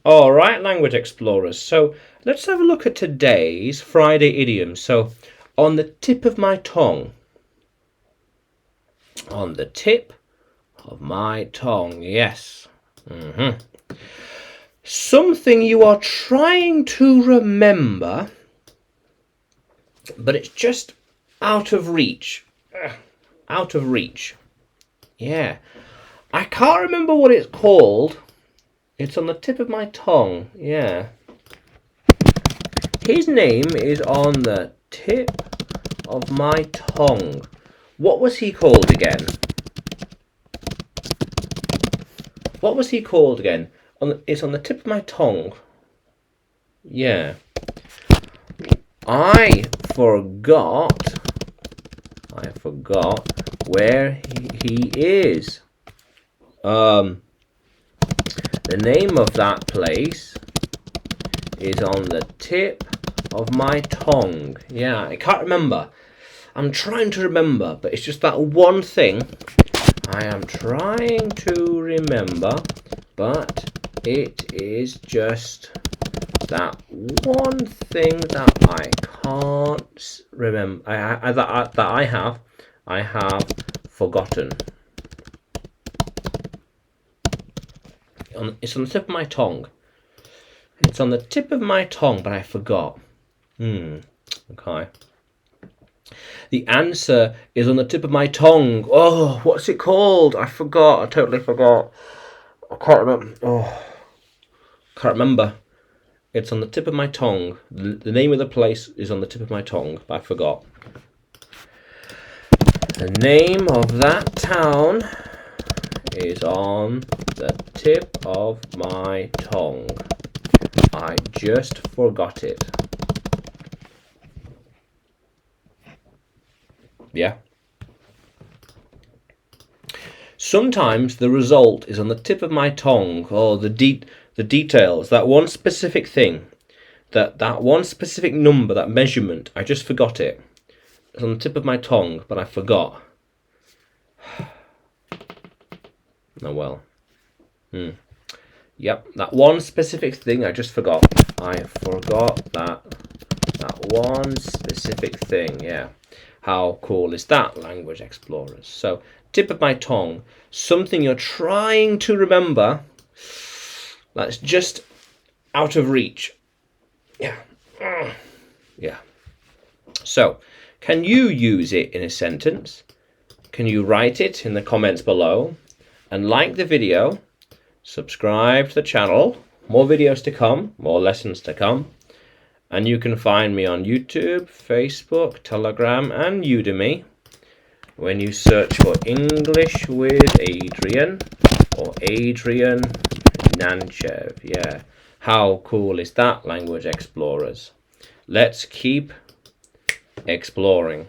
All right, language explorers. So let's have a look at today's Friday idiom. So, on the tip of my tongue. On the tip of my tongue, yes. Something you are trying to remember, but it's just out of reach. Out of reach. Yeah. I can't remember what it's called. It's on the tip of my tongue. Yeah. His name is on the tip of my tongue. What was he called again? What was he called again? It's on the tip of my tongue. Yeah. I forgot where he is. The name of that place is on the tip of my tongue. Yeah, I can't remember. I'm trying to remember, but it's just that one thing I am trying to remember, but it is just that one thing that I can't remember. I have forgotten. It's on the tip of my tongue. It's on the tip of my tongue, but I forgot. Okay. The answer is on the tip of my tongue. Oh, what's it called? I forgot. I totally forgot. I can't remember. Oh, can't remember. It's on the tip of my tongue. The name of the place is on the tip of my tongue, but I forgot. The name of that town is on the tip of my tongue. I just forgot it. Yeah. Sometimes the result is on the tip of my tongue, or the details, that one specific thing, that one specific number, that measurement. I just forgot it. It's on the tip of my tongue, but I forgot. Oh well. Yep, that one specific thing I just forgot. I forgot that one specific thing. Yeah. How cool is that, language explorers? So, tip of my tongue, something you're trying to remember that's just out of reach. Yeah. Yeah. So, can you use it in a sentence? Can you write it in the comments below? And like the video, subscribe to the channel. More videos to come, more lessons to come. And you can find me on YouTube, Facebook, Telegram, and Udemy when you search for English with Adrian or Adrian Nanchev. Yeah, how cool is that, language explorers? Let's keep exploring.